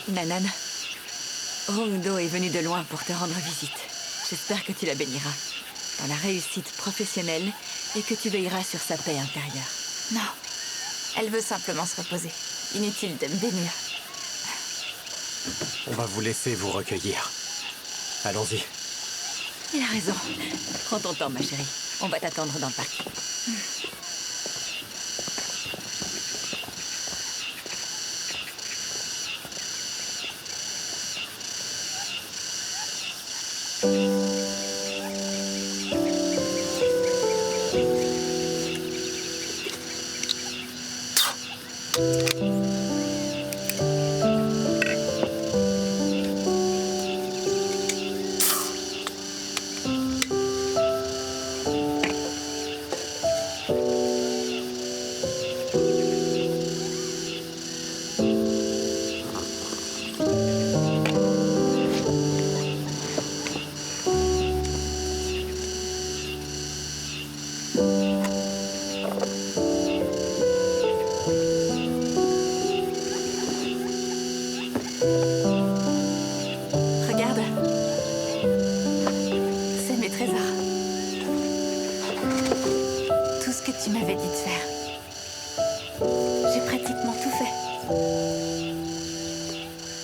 Nanan, Hongdo est venu de loin pour te rendre visite. J'espère que tu la béniras dans la réussite professionnelle et que tu veilleras sur sa paix intérieure. Non, elle veut simplement se reposer. Inutile de me bénir. On va vous laisser vous recueillir. Allons-y. Il a raison. Prends ton temps, ma chérie. On va t'attendre dans le parc. Regarde. C'est mes trésors. Tout ce que tu m'avais dit de faire. J'ai pratiquement tout fait.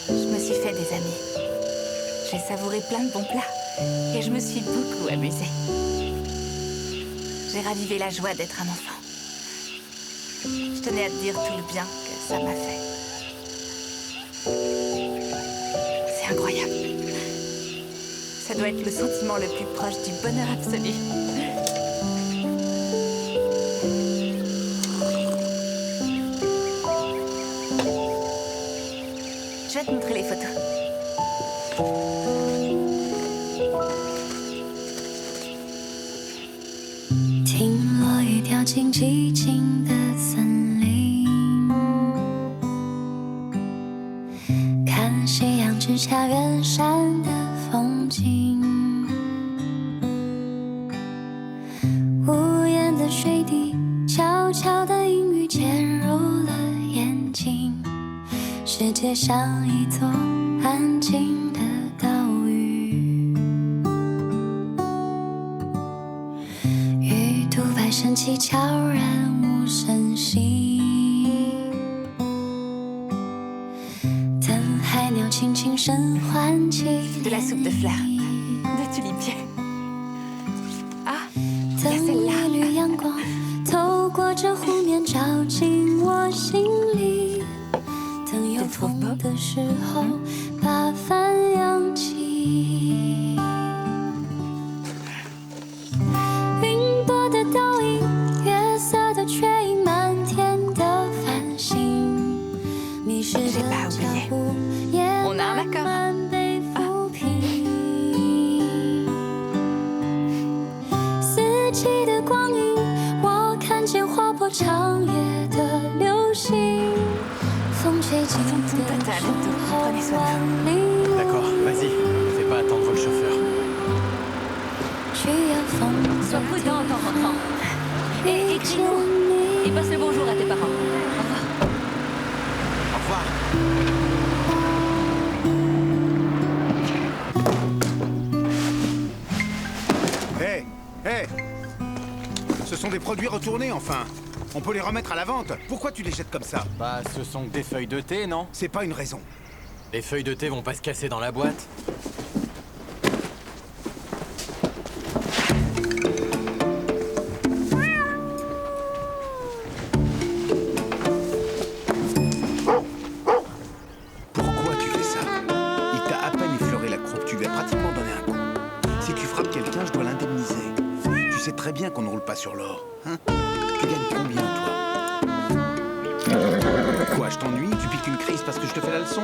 Je me suis fait des amis. J'ai savouré plein de bons plats. Et je me suis beaucoup amusée. J'ai ravivé la joie d'être un enfant. Je tenais à te dire tout le bien que ça m'a fait. C'est incroyable. Ça doit être le sentiment le plus proche du bonheur absolu. Je vais te montrer les photos.进寂静的森林，看夕阳之下远山的风景，无言的水滴，悄悄的阴雨潜入了眼睛，世界像一座安静的岛屿，鱼肚白升起，悄然无声息，等海鸟轻轻声唤起 De la soupe de fleurs, de tulipier. Ah, il y a 等一 celle-là. 缕阳光透过这湖面照进我心里，等有风的时候把帆扬起，云朵的倒影，月色的缺影，满天的繁星，迷失的 J'ai pas 脚 oublié. 步也 On a un 慢 accord. 慢被抚平。四季的光阴，我看见划破长夜的流星，风吹进的时候，万里 D'accord, vas-y. Ne fais pas attendre le chauffeur. 需要风 Sois prudent en rentrant. 遇见你。 Et passe le bonjour à tes parents. Au revoir. Au revoir. Hé, hé! Ce sont des produits retournés, enfin. On peut les remettre à la vente. Pourquoi tu les jettes comme ça? Bah, ce sont que des feuilles de thé, non? C'est pas une raison. Les feuilles de thé vont pas se casser dans la boîte. Pourquoi tu fais ça? Il t'a à peine effleuré la croupe. Tu lui as pratiquement donné un coup. Si tu frappes quelqu'un, je dois l'indemniser. Tu sais très bien qu'on ne roule pas sur l'or. Hein? Tu gagnes combien, toi? Quoi, je t'ennuie? Tu piques une crise parce que je te fais la leçon?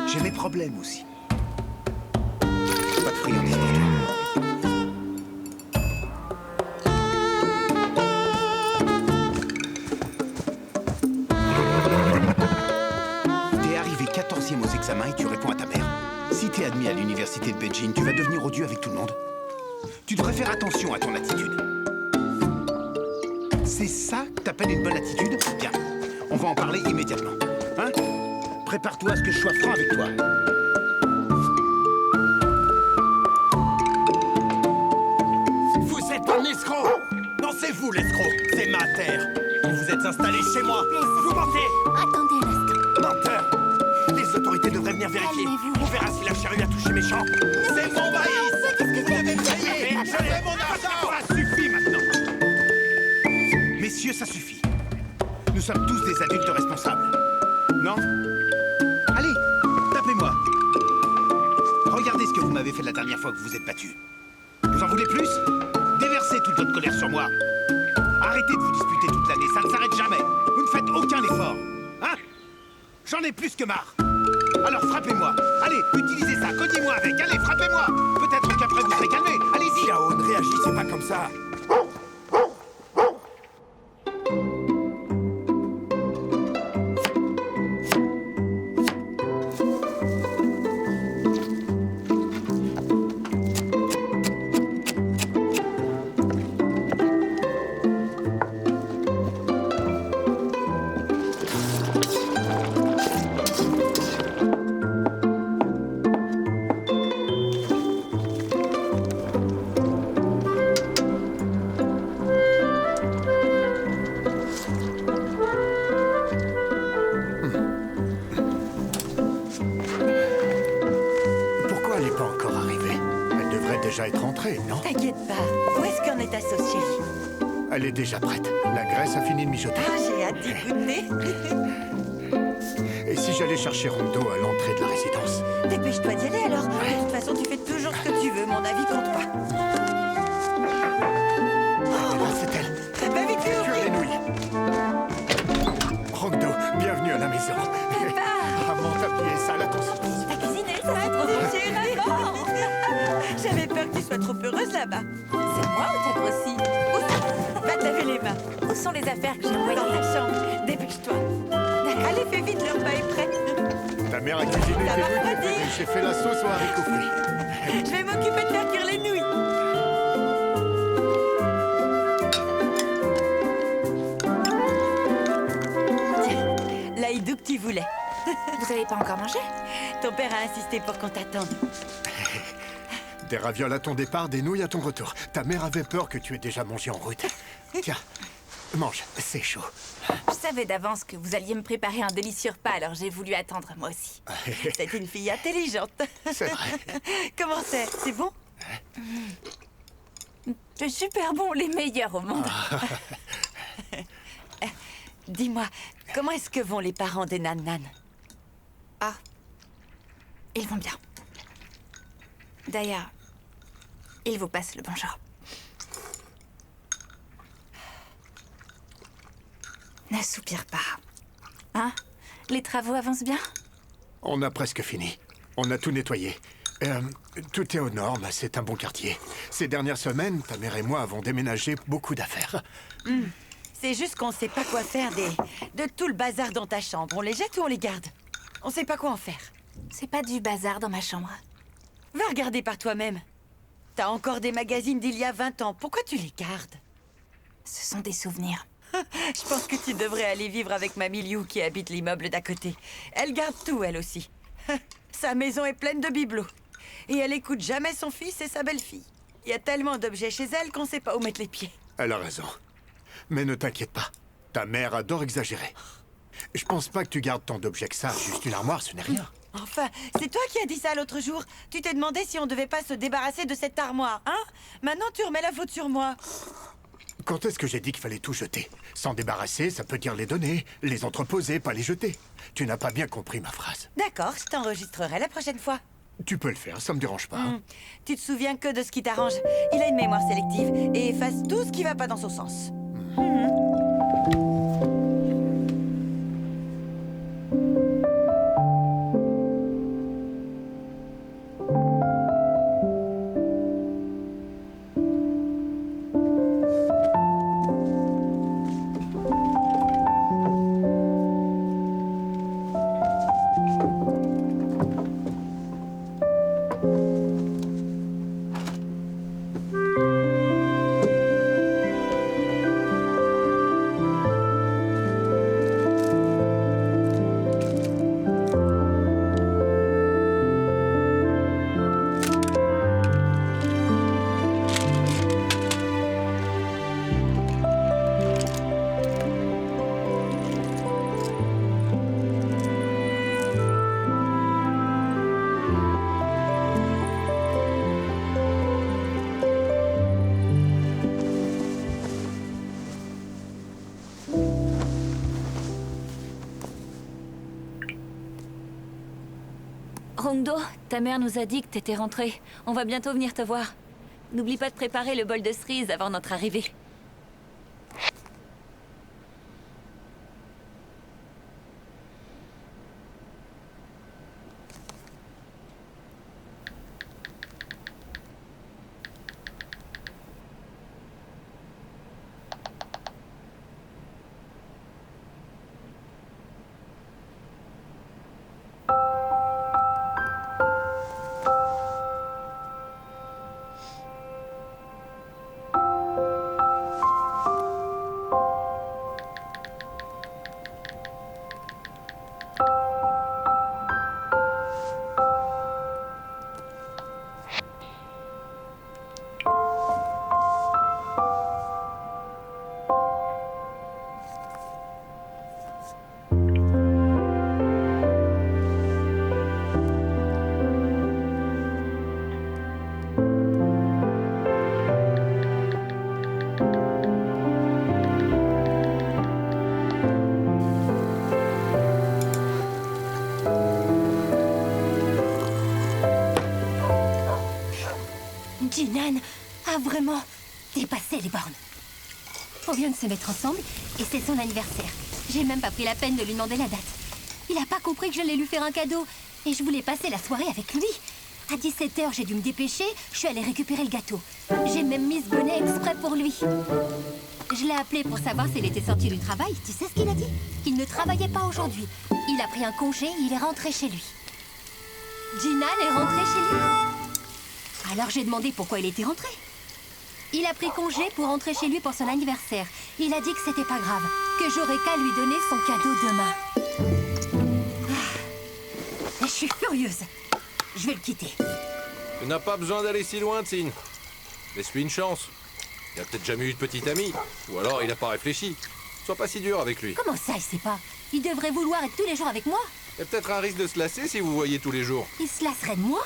J'ai mes problèmes aussi. Pas de friandise pour toi. T'es arrivé 14e aux examens et tu réponds à ta mère. Si t'es admis à l'université de Beijing, tu vas devenir odieux avec tout le monde. Tu devrais faire attention à ton attitude. C'est ça que t'appelles une bonne attitude? Bien, on va en parler immédiatement. Hein? Prépare-toi à ce que je sois franc avec toi. Vous êtes un escroc! Non, c'est vous l'escroc! C'est ma terre! Vous vous êtes installé chez moi! Vous mentez! Attendez un instant. Menteur! Les autorités devraient venir vérifier. Calmez-vous. On verra si la charrue a touché mes champs. C'est mon maïs! Vous devez me payer! Je veux mon argent! Ça suffit maintenant. Messieurs, ça suffit. Nous sommes tous des adultes responsables. Non? Allez, tapez-moi. Regardez ce que vous m'avez fait la dernière fois que vous vous êtes battus. Vous en voulez plus? Déversez toute votre colère sur moi. Arrêtez de vous disputer toute l'année, ça ne s'arrête jamais. Vous ne faites aucun effort. Hein? J'en ai plus que marre. Alors frappez-moi. Allez, utilisez ça, cognez-moi avec. Allez, frappez-moi. Peut-être qu'après vous serez calmé. Allez-y. Yao, ne réagissez pas comme ça! Pourquoi elle n'est pas encore arrivée? Elle devrait déjà être entrée, non? T'inquiète pas. Où est-ce qu'en est ta sauce, chérie? Elle est déjà prête. La graisse a fini de mijoter. Ah, j'ai hâte d'y goûter. Et si j'allais chercher Rondo à l'entrée de la résidence? Dépêche-toi d'y aller alors. De toute façon, tu fais toujours ce que tu veux. Mon avis compte pas. Ah, là, c'est elle. Va vite, Tu as les nouilles. Rondo, bienvenue à la maison. Ah, mon tablier est sale, attention. T'as cuisiné, ça va trop bien. J'avais peur que tu sois trop heureuse là-bas. C'est moi ou t'as grossi? Va te laver les mains. Où sont les affaires que j'ai envoyées? Dans ta chambre. Dépêche-toi. Allez, fais vite, le repas est prêt. Ta mère a cuisiné Ça tes va nouilles refroidir. préférées. J'ai fait la sauce aux haricots frits. Je vais m'occuper de faire cuire les nouilles. Tiens, l'aïdou que tu voulais. Vous avez pas encore mangé? Ton père a insisté pour qu'on t'attende. Des ravioles à ton départ, des nouilles à ton retour. Ta mère avait peur que tu aies déjà mangé en route. Tiens, mange, c'est chaud. Je savais d'avance que vous alliez me préparer un délicieux repas, alors j'ai voulu attendre moi aussi. C'est une fille intelligente. C'est vrai. Comment c'est? C'est bon? C'est super bon, les meilleurs au monde. Dis-moi, comment est-ce que vont les parents des Nan-Nan? Ah. Ils vont bien. D'ailleurs, ils vous passent le bonjour. Ne soupire pas. Hein? Les travaux avancent bien? On a presque fini. On a tout nettoyé. Tout est aux normes, c'est un bon quartier. Ces dernières semaines, ta mère et moi avons déménagé beaucoup d'affaires. C'est juste qu'on sait pas quoi faire de tout le bazar dans ta chambre. On les jette ou on les garde? On sait pas quoi en faire. C'est pas du bazar dans ma chambre. Va regarder par toi-même. T'as encore des magazines d'il y a 20 ans. Pourquoi tu les gardes? Ce sont des souvenirs. Je pense que tu devrais aller vivre avec Mamie Liu qui habite l'immeuble d'à côté. Elle garde tout, elle aussi. Sa maison est pleine de bibelots. Et elle écoute jamais son fils et sa belle-fille. Il y a tellement d'objets chez elle qu'on sait pas où mettre les pieds. Elle a raison. Mais ne t'inquiète pas. Ta mère adore exagérer. Je pense pas que tu gardes tant d'objets que ça. Juste une armoire, ce n'est rien. Enfin, c'est toi qui as dit ça l'autre jour. Tu t'es demandé si on devait pas se débarrasser de cette armoire, hein? Maintenant, tu remets la faute sur moi. Quand est-ce que j'ai dit qu'il fallait tout jeter? S'en débarrasser, ça peut dire les donner, les entreposer, pas les jeter. Tu n'as pas bien compris ma phrase. D'accord, je t'enregistrerai la prochaine fois. Tu peux le faire, ça me dérange pas. hein. Tu te souviens que de ce qui t'arrange. Il a une mémoire sélective et efface tout ce qui va pas dans son sens. Hongdo, ta mère nous a dit que t'étais rentrée. On va bientôt venir te voir. N'oublie pas de préparer le bol de cerises avant notre arrivée. Jinan a vraiment dépassé les bornes. On vient de se mettre ensemble et c'est son anniversaire. J'ai même pas pris la peine de lui demander la date. Il a pas compris que j'allais lui faire un cadeau et je voulais passer la soirée avec lui. À 17h, j'ai dû me dépêcher, je suis allée récupérer le gâteau. J'ai même mis ce bonnet exprès pour lui. Je l'ai appelé pour savoir s'il était sorti du travail. Tu sais ce qu'il a dit? Qu'il ne travaillait pas aujourd'hui. Il a pris un congé, il est rentré chez lui. Jinan est rentré chez lui. Alors j'ai demandé pourquoi il était rentré. Il a pris congé pour rentrer chez lui pour son anniversaire. Il a dit que c'était pas grave, que j'aurais qu'à lui donner son cadeau demain. Ah. Je suis furieuse. Je vais le quitter. Tu n'as pas besoin d'aller si loin, Tsin. Laisse-lui une chance. Il a peut-être jamais eu de petite amie. Ou alors il n'a pas réfléchi. Sois pas si dur avec lui. Comment ça, il sait pas? Il devrait vouloir être tous les jours avec moi. Il y a peut-être un risque de se lasser si vous voyez tous les jours. Il se lasserait de moi?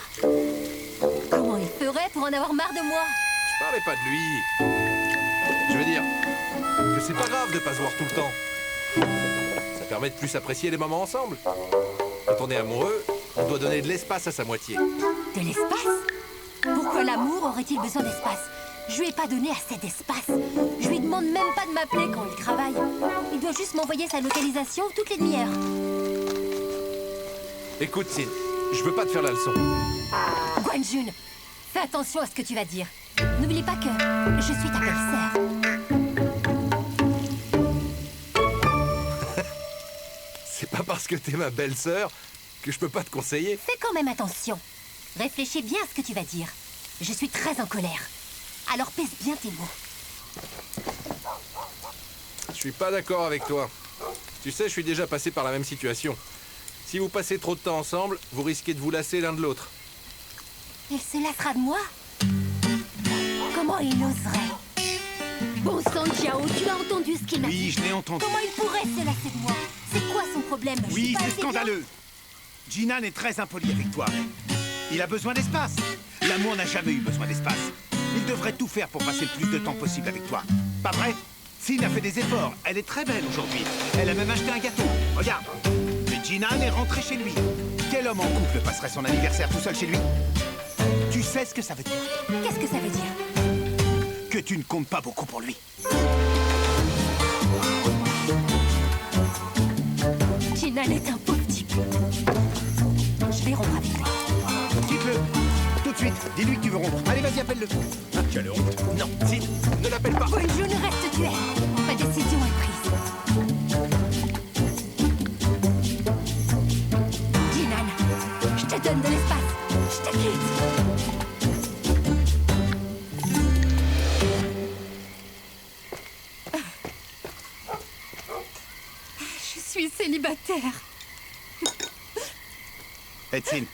Comment il ferait pour en avoir marre de moi? Je parlais pas de lui. Je veux dire que c'est pas grave de pas se voir tout le temps. Ça permet de plus apprécier les moments ensemble. Quand on est amoureux, on doit donner de l'espace à sa moitié. De l'espace? Pourquoi l'amour aurait-il besoin d'espace? Je lui ai pas donné assez d'espace. Je lui demande même pas de m'appeler quand il travaille. Il doit juste m'envoyer sa localisation toutes les demi-heures. Écoute, Tsin, je veux pas te faire la leçon. Guanjun, fais attention à ce que tu vas dire. N'oublie pas que je suis ta belle-sœur. C'est pas parce que t'es ma belle-sœur que je peux pas te conseiller. Fais quand même attention. Réfléchis bien à ce que tu vas dire. Je suis très en colère. Alors pèse bien tes mots. Je suis pas d'accord avec toi. Tu sais, je suis déjà passé par la même situation. Si vous passez trop de temps ensemble, vous risquez de vous lasser l'un de l'autre. Il se lassera de moi? Comment il oserait? Bon sang, Jiao, tu l'as entendu ce qu'il m'a dit? Oui, je l'ai entendu. Comment il pourrait se lasser de moi? C'est quoi son problème? Je suis Oui, pas c'est assez bien. scandaleux. Jinan est très impoli avec toi. Il a besoin d'espace. L'amour n'a jamais eu besoin d'espace. Il devrait tout faire pour passer le plus de temps possible avec toi. Pas vrai? Sin a fait des efforts. Elle est très belle aujourd'hui. Elle a même acheté un gâteau. Regarde. Mais Jinan est rentré chez lui. Quel homme en couple passerait son anniversaire tout seul chez lui? Tu sais ce que ça veut dire? Qu'est-ce que ça veut dire? Que tu ne comptes pas beaucoup pour lui. Jinan est un pauvre type. Je vais rompre avec lui. Quitte-le. Tout de suite. Dis-lui que tu veux rompre. Allez, vas-y, appelle-le. Ah, quelle honte. Non, Tsin, ne l'appelle pas. Guanjun, reste tu es. Ma décision est prise. Jinan, je te donne de l'espace. Je te quitte. Je suis célibataire. Tsin,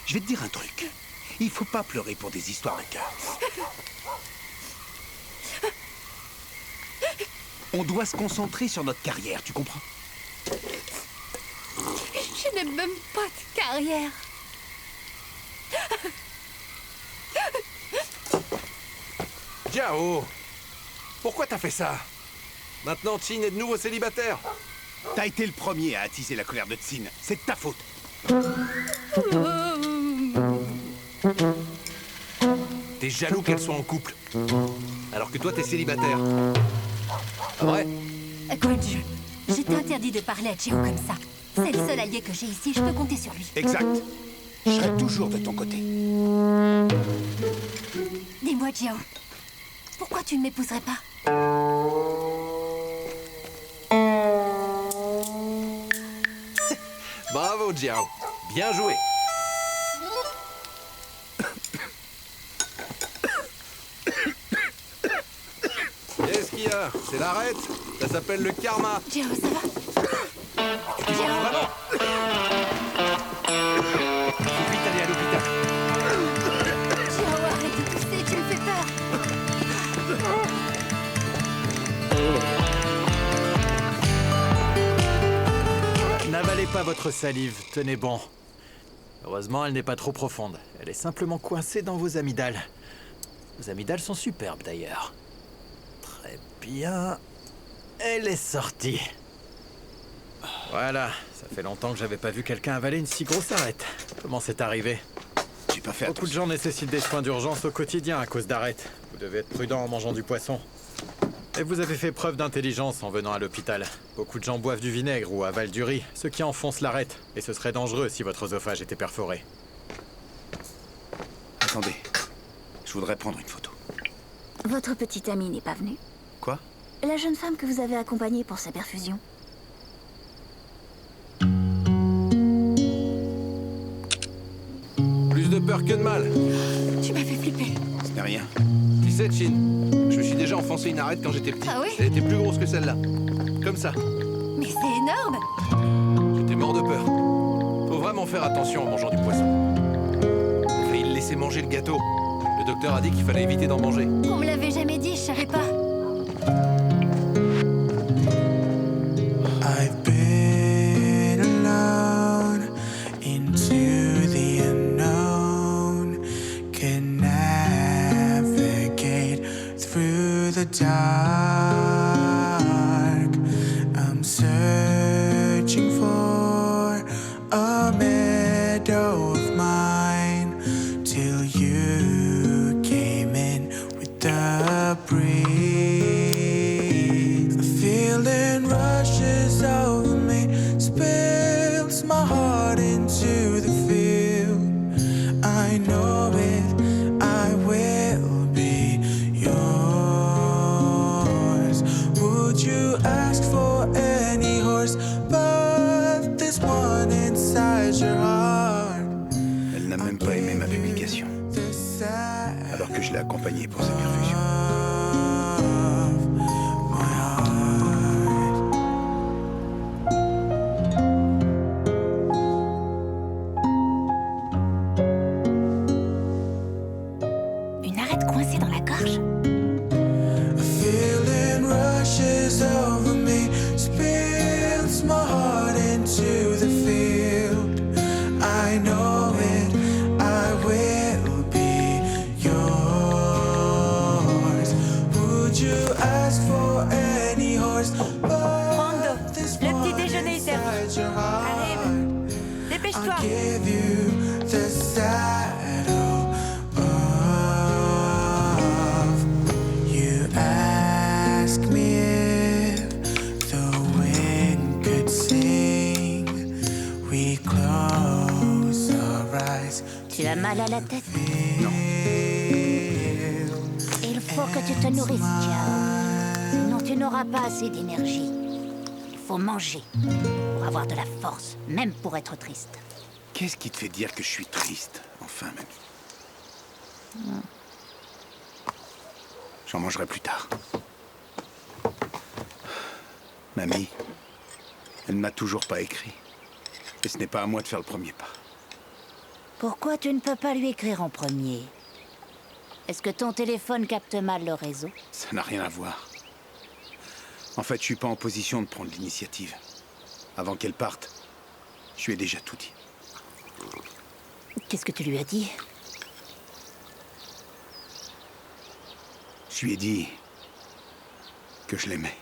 je vais te dire un truc. Il faut pas pleurer pour des histoires de cœur. On doit se concentrer sur notre carrière, tu comprends? Je n'ai même pas de carrière. Jiao, pourquoi t'as fait ça? Maintenant, Tsin est de nouveau célibataire. T'as été le premier à attiser la colère de Tsin. C'est de ta faute. T'es jaloux qu'elle soit en couple. Alors que toi, t'es célibataire. Pas vrai? Écoute, je t'ai interdit de parler à Chio comme ça. C'est le seul allié que j'ai ici, je peux compter sur lui. Exact. Je serai toujours de ton côté. Dis-moi, Chio, pourquoi tu ne m'épouserais pas? Bravo, Jiao. Bien joué. Qu'est-ce qu'il y a? C'est l'arrête. Ça s'appelle le karma. Chio, ça va? Vraiment? Faut vite aller à l'hôpital. Chio, arrête de tousser, tu me fais peur. N'avalez pas votre salive, tenez bon. Heureusement, elle n'est pas trop profonde. Elle est simplement coincée dans vos amygdales. Vos amygdales sont superbes d'ailleurs. Très bien. Elle est sortie. Voilà, ça fait longtemps que j'avais pas vu quelqu'un avaler une si grosse arête. Comment c'est arrivé? J'ai pas fait Beaucoup de gens nécessitent des soins d'urgence au quotidien à cause d'arêtes. Vous devez être prudent en mangeant du poisson. Et vous avez fait preuve d'intelligence en venant à l'hôpital. Beaucoup de gens boivent du vinaigre ou avalent du riz, ce qui enfonce l'arête. Et ce serait dangereux si votre œsophage était perforé. Attendez, je voudrais prendre une photo. Votre petite amie n'est pas venue? Quoi? La jeune femme que vous avez accompagnée pour sa perfusion. Plus de peur que de mal. Tu m'as fait flipper. Ce n'est rien. Tu sais, Chin, je me suis déjà enfoncé une arête quand j'étais petit. Ah oui? Elle était plus grosse que celle-là. Comme ça. Mais c'est énorme. J'étais mort de peur. Faut vraiment faire attention en mangeant du poisson. J'ai failli le laisser manger le gâteau. Le docteur a dit qu'il fallait éviter d'en manger. On me l'avait jamais dit, je savais pas. I've been alone into the unknown, can navigate through the dark. I'm searching for a meadow of mine till you came in with the breeze. A feeling rushes over me, spills my heart into the field. I know it, I will be yours. Would you ask for any horse but this one inside your heart? Elle n'a même pas aimé ma publication, alors que je l'ai accompagnée pour sa perfusion. Une arête coincée dans la gorge? A feeling rushes over me, spills my heart into the field. I know it, I will be yours. Would you ask for any horse Brando, but this le petit one déjeuner est servi. inside your heart? Arrive. Dépêche-toi. I'll give you the saddle of you. Ask me if the wind could sing. We close our eyes. Tu as mal à la tête? Il faut que tu te nourrisses, Jiao. Sinon, tu n'auras pas assez d'énergie. Il faut manger pour avoir de la force, même pour être triste. Qu'est-ce qui te fait dire que je suis triste, enfin, mamie? J'en mangerai plus tard. Mamie, elle ne m'a toujours pas écrit. Et ce n'est pas à moi de faire le premier pas. Pourquoi tu ne peux pas lui écrire en premier? Est-ce que ton téléphone capte mal le réseau? Ça n'a rien à voir. En fait, je suis pas en position de prendre l'initiative. Avant qu'elle parte, je lui ai déjà tout dit. Qu'est-ce que tu lui as dit? Je lui ai dit que je l'aimais.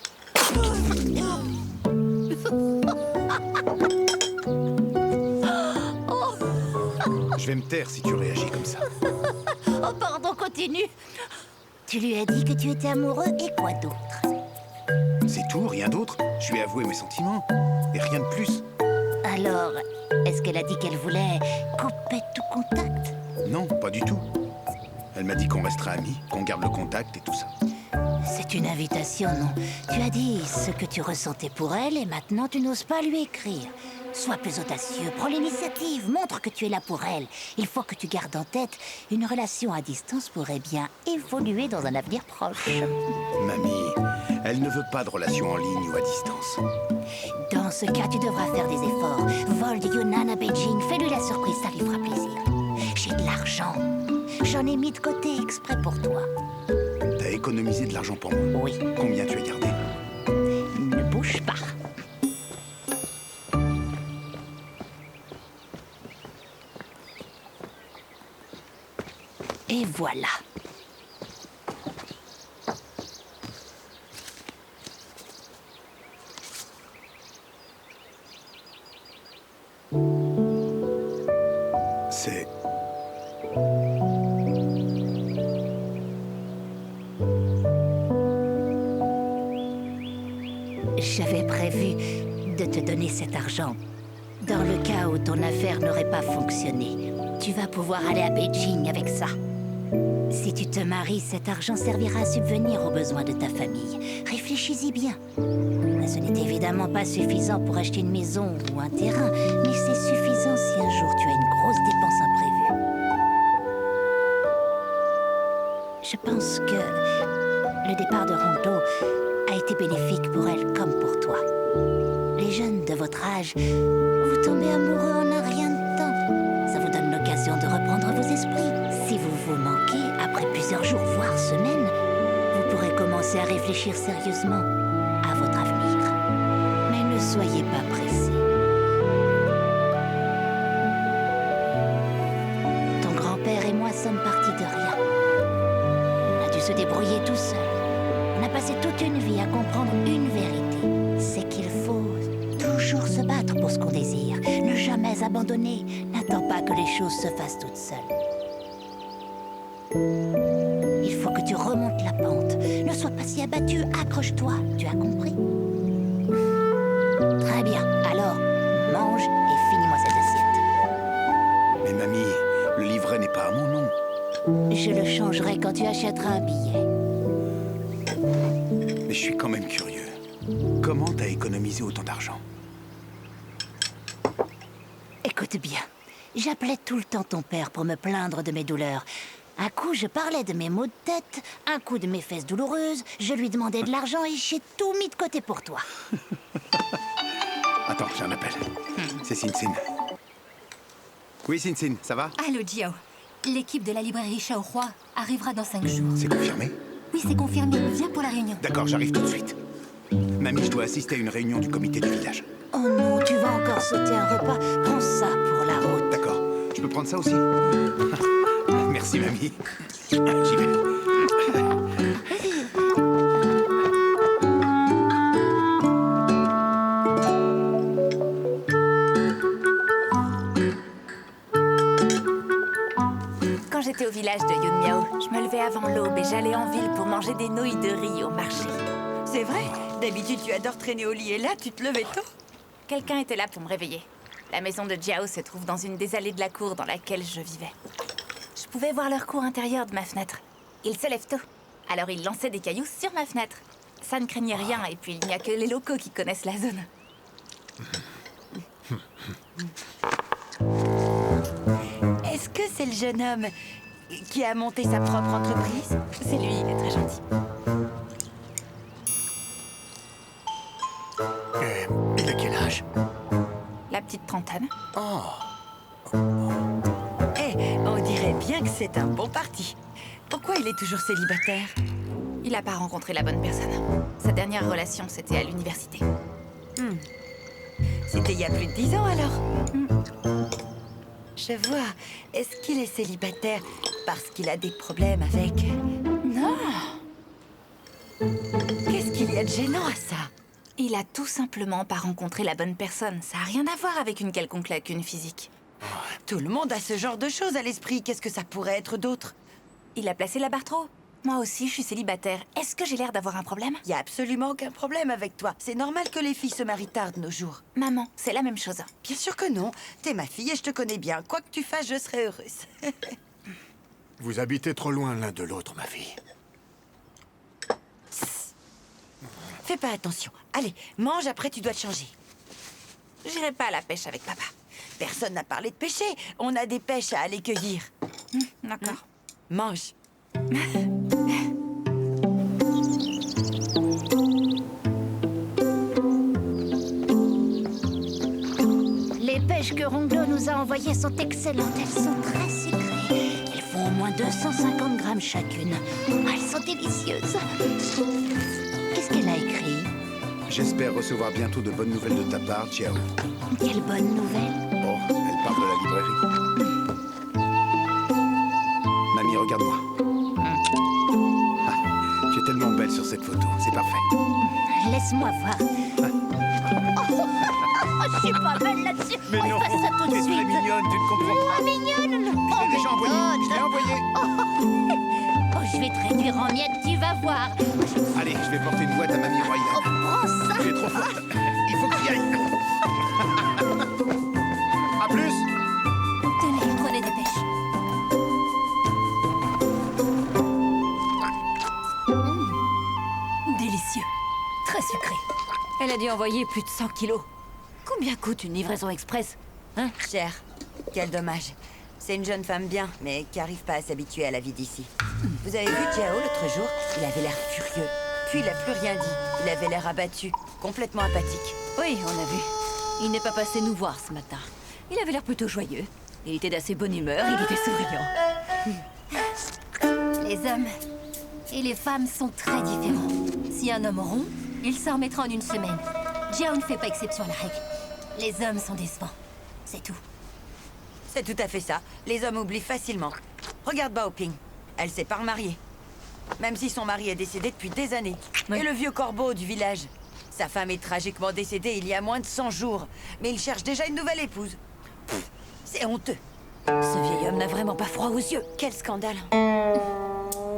vais me taire si tu réagis comme ça. Oh, pardon, continue. Tu lui as dit que tu étais amoureux et quoi d'autre? C'est tout, rien d'autre. Je lui ai avoué mes sentiments. Et rien de plus. Alors, est-ce qu'elle a dit qu'elle voulait couper tout contact? Non, pas du tout. Elle m'a dit qu'on restera amis, qu'on garde le contact et tout ça. C'est une invitation, non? Tu as dit ce que tu ressentais pour elle et maintenant tu n'oses pas lui écrire. Sois plus audacieux, prends l'initiative, montre que tu es là pour elle. Il faut que tu gardes en tête, une relation à distance pourrait bien évoluer dans un avenir proche. Mamie, elle ne veut pas de relation en ligne ou à distance. Dans ce cas, tu devras faire des efforts. Vole du Yunnan à Beijing, fais-lui la surprise, ça lui fera plaisir. J'ai de l'argent. J'en ai mis de côté exprès pour toi. T'as économisé de l'argent pour moi? Oui. Combien tu as gardé? Ne bouge pas. Et voilà. C'est... J'avais prévu de te donner cet argent. Dans le cas où ton affaire n'aurait pas fonctionné, tu vas pouvoir aller à Beijing avec ça. Si tu te maries, cet argent servira à subvenir aux besoins de ta famille. Réfléchis-y bien. Ce n'est évidemment pas suffisant pour acheter une maison ou un terrain, mais c'est suffisant si un jour tu as une grosse dépense imprévue. Je pense que le départ de Ronto a été bénéfique pour elle comme pour toi. Les jeunes de votre âge, vous tombez amoureux en un rien de temps. Ça vous donne l'occasion de reprendre vos esprits. Si vous vous manquez, après plusieurs jours, voire semaines, vous pourrez commencer à réfléchir sérieusement à votre avenir. Mais ne soyez pas pressés. Ton grand-père et moi sommes partis de rien. On a dû se débrouiller tout seul. On a passé toute une vie à comprendre une vérité. C'est qu'il faut toujours se battre pour ce qu'on désire. Ne jamais abandonner. N'attends pas que les choses se fassent toutes seules. Il faut que tu remontes la pente. Ne sois pas si abattu, accroche-toi. Tu as compris? Très bien. Alors, mange et finis-moi cette assiette. Mais mamie, le livret n'est pas à mon nom. Je le changerai quand tu achèteras un billet. Mais je suis quand même curieux. Comment t'as économisé autant d'argent? Écoute bien, j'appelais tout le temps ton père pour me plaindre de mes douleurs. Un coup, je parlais de mes maux de tête, un coup de mes fesses douloureuses, je lui demandais de l'argent et j'ai tout mis de côté pour toi. Attends, j'ai un appel. C'est Sin. Oui, Sin, ça va? Allô, Jiao. L'équipe de la librairie Shaohua arrivera dans 5 jours. C'est confirmé? Oui, c'est confirmé. Viens pour la réunion. D'accord, j'arrive tout de suite. Mamie, je dois assister à une réunion du comité du village. Oh non, tu vas encore sauter un repas. Prends ça pour la route. D'accord. Je peux prendre ça aussi? Merci, mamie. J'y vais. Quand j'étais au village de Yunmiao, je me levais avant l'aube et j'allais en ville pour manger des nouilles de riz au marché. C'est vrai? D'habitude, tu adores traîner au lit et là, tu te levais tôt. Quelqu'un était là pour me réveiller. La maison de Jiao se trouve dans une des allées de la cour dans laquelle je vivais. Je pouvais voir leur cour intérieure de ma fenêtre. Ils se lèvent tôt. Alors ils lançaient des cailloux sur ma fenêtre. Ça ne craignait rien et puis il n'y a que les locaux qui connaissent la zone. Est-ce que c'est le jeune homme qui a monté sa propre entreprise? C'est lui, il est très gentil. Il a quel âge? La petite trentaine. On dirait bien que c'est un bon parti. Pourquoi il est toujours célibataire? Il n'a pas rencontré la bonne personne. Sa dernière relation, c'était à l'université. C'était il y a plus de 10 ans, alors? Je vois. Est-ce qu'il est célibataire parce qu'il a des problèmes avec... Non! Qu'est-ce qu'il y a de gênant à ça? Il a tout simplement pas rencontré la bonne personne. Ça n'a rien à voir avec une quelconque lacune physique. Tout le monde a ce genre de choses à l'esprit. Qu'est-ce que ça pourrait être d'autre? Il a placé la barre trop. Moi aussi, je suis célibataire. Est-ce que j'ai l'air d'avoir un problème? Y a absolument aucun problème avec toi. C'est normal que les filles se marient tard de nos jours. Maman, c'est la même chose. Bien sûr que non. T'es ma fille et je te connais bien. Quoi que tu fasses, je serai heureuse. Vous habitez trop loin l'un de l'autre, ma fille. Fais pas attention. Allez, mange, après tu dois te changer. J'irai pas à la pêche avec papa. Personne n'a parlé de pêcher. On a des pêches à aller cueillir. D'accord. Mange. Les pêches que Ronglo nous a envoyées sont excellentes. Elles sont très sucrées. Elles font au moins 250 grammes chacune. Elles sont délicieuses. Qu'est-ce qu'elle a écrit? J'espère recevoir bientôt de bonnes nouvelles de ta part, Jiao. Quelle bonne nouvelle. Oh, elle parle de la librairie. Mamie, regarde-moi. Ah, tu es tellement belle sur cette photo, c'est parfait. Laisse-moi voir. Je suis pas belle là-dessus. Mais On non, fasse ça tout de tu es suite. très mignonne, tu ne comprends pas. Oh, mignonne. Je l'ai déjà envoyé, je l'ai envoyé. Oh, je vais te réduire en miettes, tu vas voir. Allez, je vais porter une boîte à Mamie Royale. Oh, prends ça. Tu es trop forte. Il faut que tu y ailles. À plus. Tenez, prenez des pêches. Délicieux. Très sucré. Elle a dû envoyer plus de 100 kilos. Combien coûte une livraison express? Hein? Cher. Quel dommage. C'est une jeune femme bien, mais qui n'arrive pas à s'habituer à la vie d'ici. Vous avez vu Jiao l'autre jour? Il avait l'air furieux. Puis il n'a plus rien dit. Il avait l'air abattu, complètement apathique. Oui, on a vu. Il n'est pas passé nous voir ce matin. Il avait l'air plutôt joyeux. Il était d'assez bonne humeur, il était souriant. Les hommes et les femmes sont très différents. Si un homme rond, il s'en remettra en une semaine. Jiao ne fait pas exception à la règle. Les hommes sont décevants. C'est tout. C'est tout à fait ça. Les hommes oublient facilement. Regarde Baoping. Elle s'est pas remariée. Même si son mari est décédé depuis des années. Et le vieux corbeau du village. Sa femme est tragiquement décédée il y a moins de 100 jours. Mais il cherche déjà une nouvelle épouse. C'est honteux. Ce vieil homme n'a vraiment pas froid aux yeux. Quel scandale.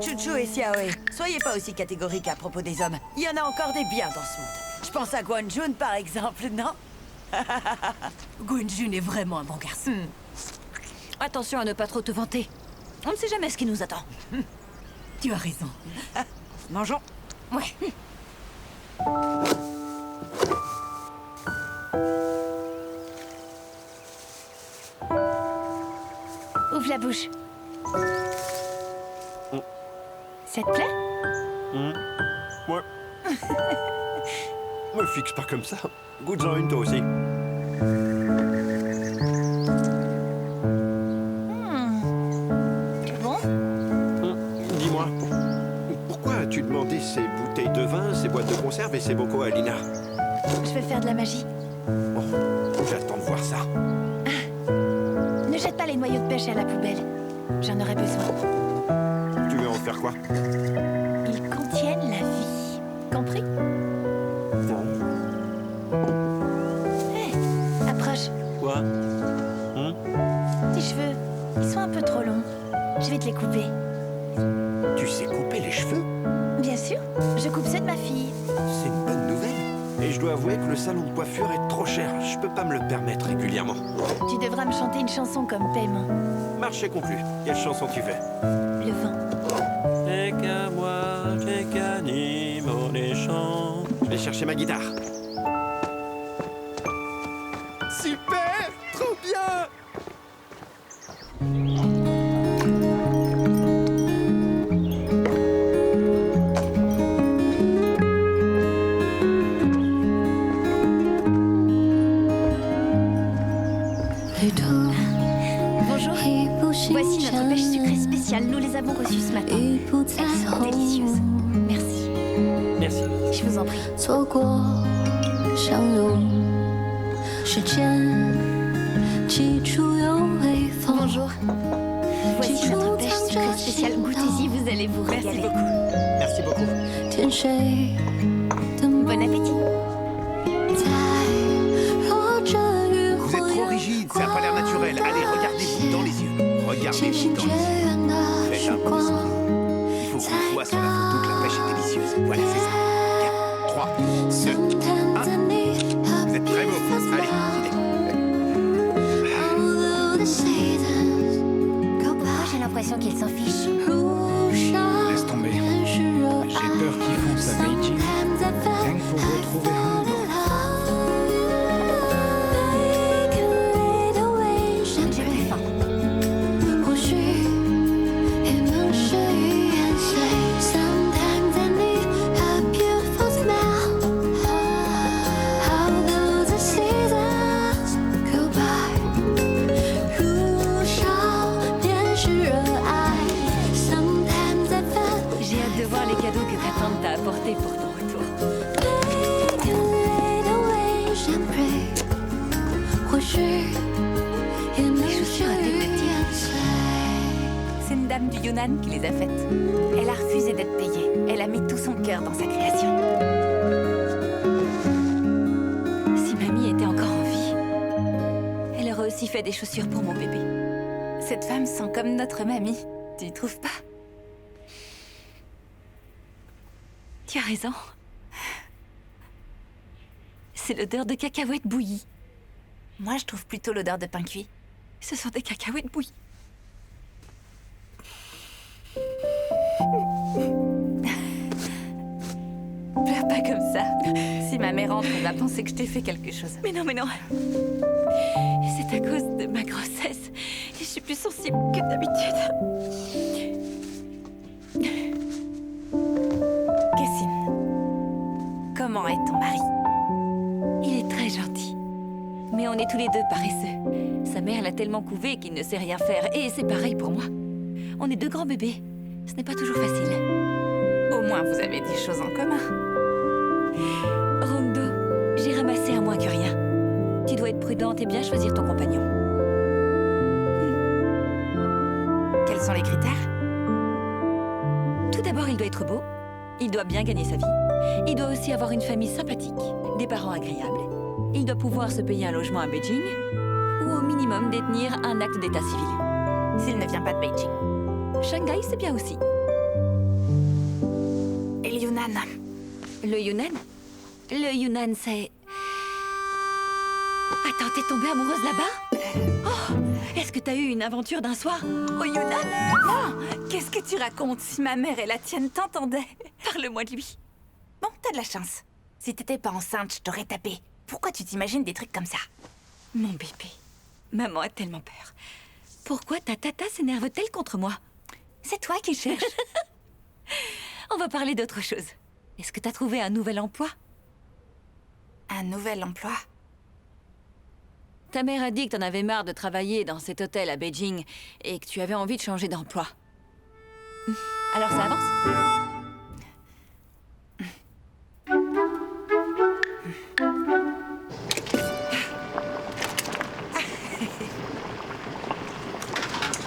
Chuchu et Xiaoe, soyez pas aussi catégoriques à propos des hommes. Il y en a encore des biens dans ce monde. Je pense à Guanjun par exemple, non? Guanjun est vraiment un bon garçon. Attention à ne pas trop te vanter. On ne sait jamais ce qui nous attend. Tu as raison. Mangeons. Ouais. Ouvre la bouche. Ça te plaît? Ouais. Me fixe pas comme ça. Goûte-en une toi aussi. Bon? Dis-moi, pourquoi as-tu demandé ces bouteilles de vin, ces boîtes de conserve et ces bocaux à Lina? Je veux faire de la magie. Bon, j'attends de voir ça. Ne jette pas les noyaux de pêche à la poubelle. J'en aurai besoin. Tu veux en faire quoi? Ils contiennent la vie. Compris? Non. Hé, approche. Quoi? Tes cheveux, ils sont un peu trop longs. Je vais te les couper. Tu sais couper les cheveux? Bien sûr, je coupe ceux de ma fille. C'est une bonne nouvelle. Et je dois avouer que le salon de coiffure est trop cher. Je peux pas me le permettre régulièrement. Tu devras me chanter une chanson comme paiement. Marché conclu. Quelle chanson tu fais? Le vent. T'es qu'à moi, t'es qu'anime les chants. Je vais chercher ma guitare. Super! Trop bien! Bonjour. Voici notre pêche sucrée spéciale. Nous les avons reçues ce matin. Elles sont délicieuses. Merci. Merci. Je vous en prie. 错过相拥，时间起初有微风。 Bonjour. Voici notre pêche sucrée spéciale. Goûtez-y, vous allez vous régaler. Merci beaucoup. 甜水的 Bon appétit. 在落着余 Vous êtes trop rigide, ça n'a pas l'air naturel. Allez, regardez Regardez, j'y danse. Faites un bon son. Il faut qu'on voit sur la photo que la pêche est délicieuse. Voilà, c'est ça. 4, 3, 2, 1. Vous êtes très beau. Allez, Pourquoi j'ai l'impression qu'il s'en fiche? laisse tomber. J'ai peur qu'ils foncent à Beijing. Rien que pour retrouver Hong Kong. J'ai plus faim. J'ai hâte de voir les cadeaux que ta tante t'a apportés pour ton retour. C'est une dame du Yunnan qui les a faites. Elle a refusé d'être payée. Elle a mis tout son cœur dans sa création. Si mamie était encore en vie, elle aurait aussi fait des chaussures pour mon bébé. Cette femme sent comme notre mamie. Tu y trouves pas? Tu as raison. C'est l'odeur de cacahuètes bouillies. Moi, je trouve plutôt l'odeur de pain cuit. Ce sont des cacahuètes bouillies. Pleure pas comme ça. Si ma mère rentre, elle va penser que je t'ai fait quelque chose. Mais non, mais non. C'est à cause de ma grossesse. Et je suis plus sensible que d'habitude. Cassine, comment est ton mari? Il est très gentil. Mais on est tous les deux paresseux. Sa mère l'a tellement couvé qu'il ne sait rien faire. Et c'est pareil pour moi. On est deux grands bébés. Ce n'est pas toujours facile. Au moins, vous avez des choses en commun. Rongdo, j'ai ramassé à moins que rien. Tu dois être prudente et bien choisir ton compagnon. Quels sont les critères? Tout d'abord, il doit être beau. Il doit bien gagner sa vie. Il doit aussi avoir une famille sympathique, des parents agréables. Il doit pouvoir se payer un logement à Beijing ou au minimum détenir un acte d'état civil. S'il ne vient pas de Beijing. Shanghai, c'est bien aussi. Et le Yunnan? Le Yunnan? Le Yunnan, c'est... Attends, t'es tombée amoureuse là-bas? Oh, est-ce que t'as eu une aventure d'un soir au Yunnan? Non! Qu'est-ce que tu racontes? Si ma mère et la tienne t'entendaient. Parle-moi de lui. Bon, t'as de la chance. Si t'étais pas enceinte, je t'aurais tapé. Pourquoi tu t'imagines des trucs comme ça? Mon bébé, maman a tellement peur. Pourquoi ta tata s'énerve-t-elle contre moi? C'est toi qui cherches. On va parler d'autre chose. Est-ce que t'as trouvé un nouvel emploi? Un nouvel emploi? Ta mère a dit que t'en avais marre de travailler dans cet hôtel à Beijing et que tu avais envie de changer d'emploi. Alors ça avance?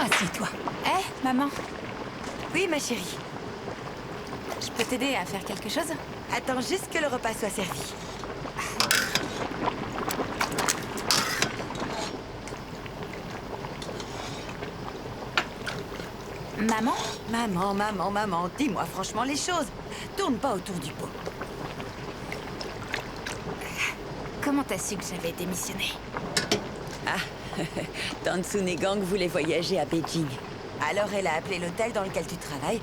Assieds-toi. Hé, maman, Oui, ma chérie. je peux t'aider à faire quelque chose? Attends juste que le repas soit servi. Maman? Maman, dis-moi franchement les choses. Tourne pas autour du pot. Comment t'as su que j'avais démissionné? Tansune Gang voulait voyager à Beijing. Alors elle a appelé l'hôtel dans lequel tu travailles.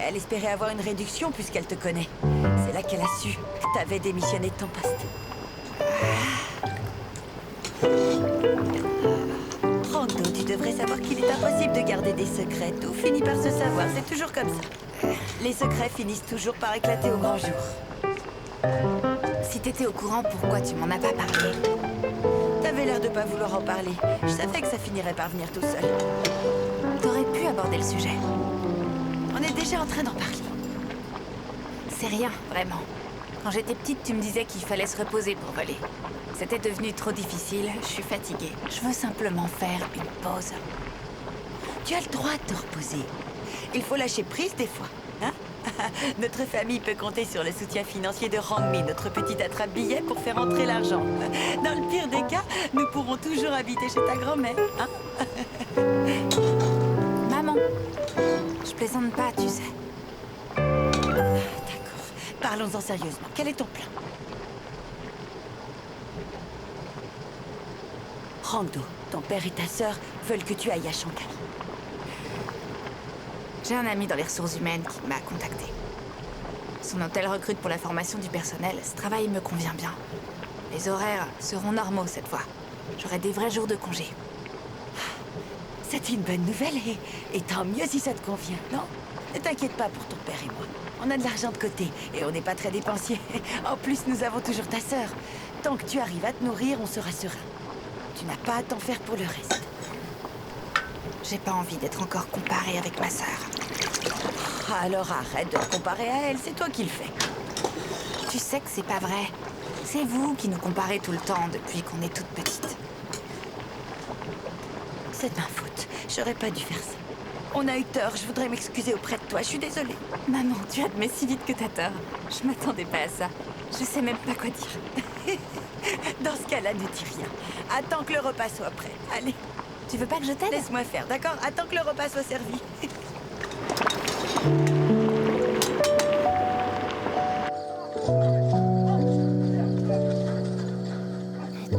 Elle espérait avoir une réduction puisqu'elle te connaît. C'est là qu'elle a su que t'avais démissionné de ton poste. Rando, tu devrais savoir qu'il est impossible de garder des secrets. Tout finit par se savoir, c'est toujours comme ça. Les secrets finissent toujours par éclater au grand jour. Si t'étais au courant, pourquoi tu m'en as pas parlé? T'avais l'air de pas vouloir en parler. Je savais que ça finirait par venir tout seul. T'aurais pu aborder le sujet. On est déjà en train d'en parler. C'est rien, vraiment. Quand j'étais petite, tu me disais qu'il fallait se reposer pour voler. C'était devenu trop difficile, je suis fatiguée. Je veux simplement faire une pause. Tu as le droit de te reposer. Il faut lâcher prise des fois, hein? Notre famille peut compter sur le soutien financier de Rangmi, notre petite attrape-billet, pour faire entrer l'argent. Dans le pire des cas, nous pourrons toujours habiter chez ta grand-mère, hein? Non. Je plaisante pas, tu sais. D'accord. Parlons-en sérieusement. Quel est ton plan? Rando, ton père et ta sœur veulent que tu ailles à Shanghai. J'ai un ami dans les ressources humaines qui m'a contacté. Son hôtel recrute pour la formation du personnel. Ce travail me convient bien. Les horaires seront normaux cette fois. J'aurai des vrais jours de congé. C'est une bonne nouvelle et tant mieux si ça te convient, non? Ne t'inquiète pas pour ton père et moi. On a de l'argent de côté et on n'est pas très dépensier. En plus, nous avons toujours ta sœur. Tant que tu arrives à te nourrir, on sera serein. Tu n'as pas à t'en faire pour le reste. J'ai pas envie d'être encore comparée avec ma sœur. Alors arrête de te comparer à elle, c'est toi qui le fais. Tu sais que c'est pas vrai. C'est vous qui nous comparez tout le temps depuis qu'on est toutes petites. C'est ma faute. J'aurais pas dû faire ça. On a eu tort, je voudrais m'excuser auprès de toi, je suis désolée. Maman, tu admets si vite que t'as tort. Je m'attendais pas à ça. Je sais même pas quoi dire. Dans ce cas-là, ne dis rien. Attends que le repas soit prêt. Allez. Tu veux pas que je t'aide? Laisse-moi faire, d'accord? Attends que le repas soit servi.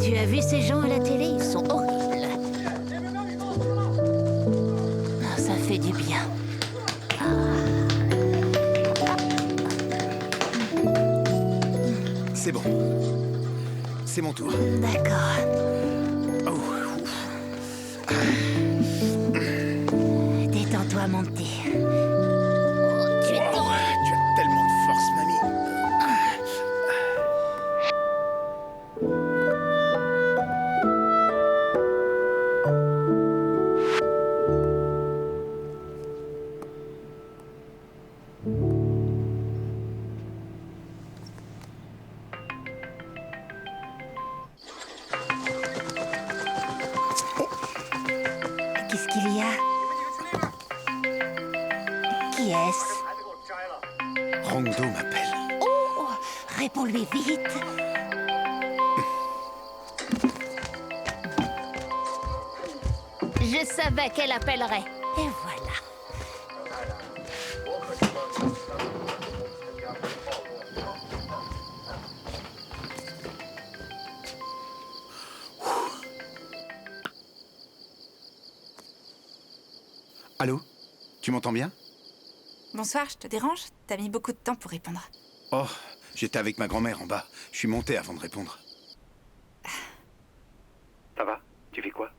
Tu as vu ces gens à la télé? Ils sont horribles. Ah, ça fait du bien. C'est bon. C'est mon tour. D'accord. Détends-toi, mon petit. Tu as tellement de force, mamie. Qu'est-ce qu'il y a? Qui est-ce? Rongdo m'appelle. Oh, réponds-lui vite. Je savais qu'elle appellerait. Et voilà. Allô? Tu m'entends bien? Bonsoir, je te dérange? T'as mis beaucoup de temps pour répondre. Oh, j'étais avec ma grand-mère en bas. Je suis monté avant de répondre. Ça va? Tu fais quoi?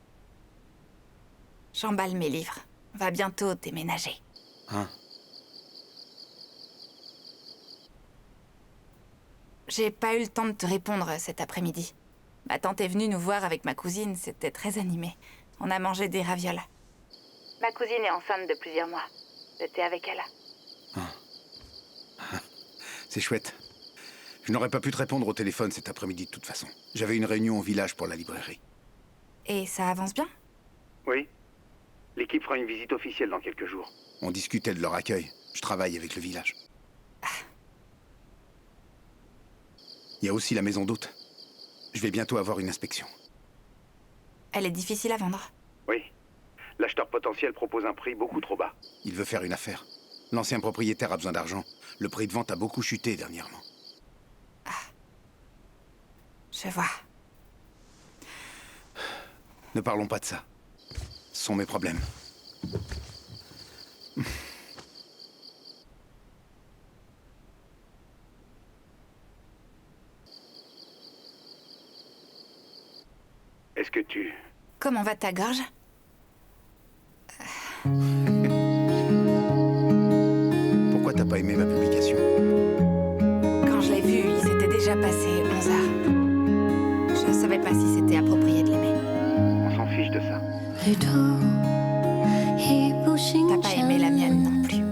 J'emballe mes livres. On va bientôt déménager. Hein? J'ai pas eu le temps de te répondre cet après-midi. Ma tante est venue nous voir avec ma cousine, c'était très animé. On a mangé des ravioles. Ma cousine est enceinte de plusieurs mois. J'étais avec elle. C'est chouette. Je n'aurais pas pu te répondre au téléphone cet après-midi de toute façon. J'avais une réunion au village pour la librairie. Et ça avance bien? Oui. L'équipe fera une visite officielle dans quelques jours. On discutait de leur accueil. Je travaille avec le village. Il y a aussi la maison d'hôte. Je vais bientôt avoir une inspection. Elle est difficile à vendre. Oui. L'acheteur potentiel propose un prix beaucoup trop bas. Il veut faire une affaire. L'ancien propriétaire a besoin d'argent. Le prix de vente a beaucoup chuté dernièrement. Je vois. Ne parlons pas de ça. Ce sont mes problèmes. Est-ce que tu... Comment va ta gorge? Pourquoi t'as pas aimé ma publication? Quand je l'ai vu, il s'était déjà passé 11 heures. Je savais pas si c'était approprié de l'aimer. On s'en fiche de ça. T'as pas aimé la mienne non plus.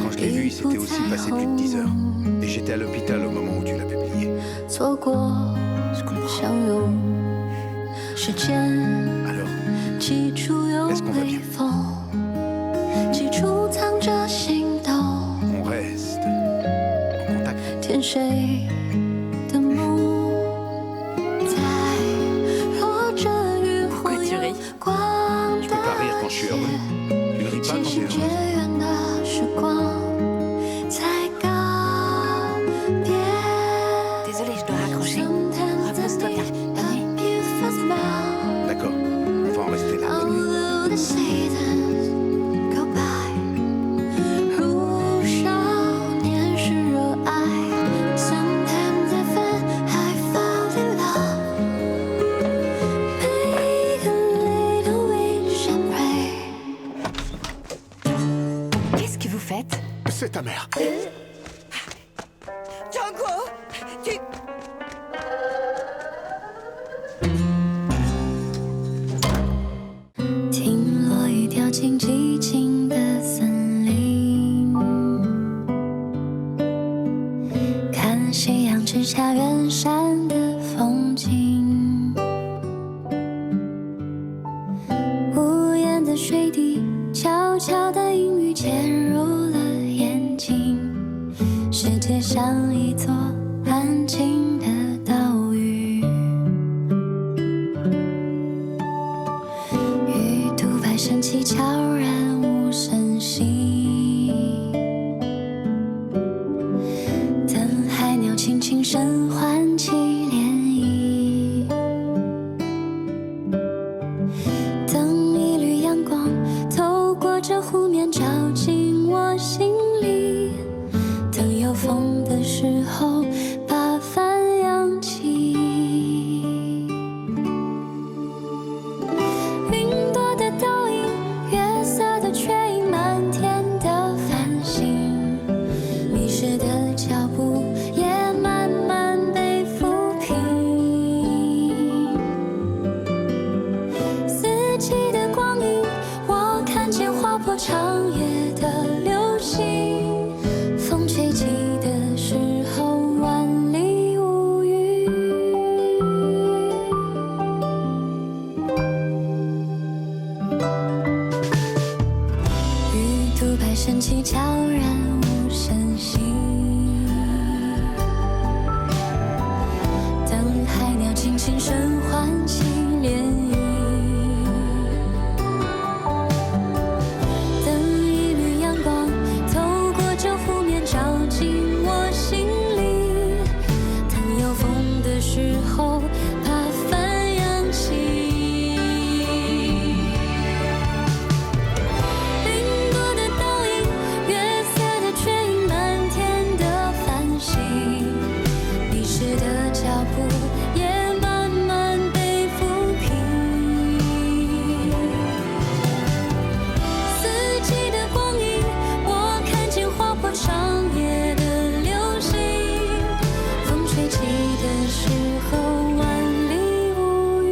Quand je l'ai vu, il s'était aussi passé plus de 10 heures. Et j'étais à l'hôpital au moment où tu l'as publié. Je comprends. Alors, est-ce qu'on va bien? On reste en contact. Pourquoi tu ris? Je peux pas rire quand je suis heureux. Tu ne ris pas, 夕阳之下远山的风景，无言的水滴，悄悄的阴雨潜入了眼睛，世界像一座安静的岛屿，鱼肚白升起，悄然无声息，等海鸟轻轻声唤起涟漪，等一缕阳光透过这湖面照进我心里，等有风的时候把帆扬起，云朵的倒影，月色的缺影，满天的繁星，迷失的脚步也慢慢被抚平，四季的光阴，我看见划破长夜的流星，风吹起的时候万里无云，鱼肚白升起，悄然无声息，等海鸟轻轻声唤起涟漪，等一缕阳光透过这湖面照进我心里，等有风的时候把帆扬起，云朵的倒影，月色的缺影，满天的繁星，迷失的脚步也慢慢被抚平，四季的光阴，我看见划破长夜的流星，风吹起的时候万里无云，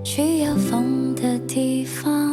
去有风的地方。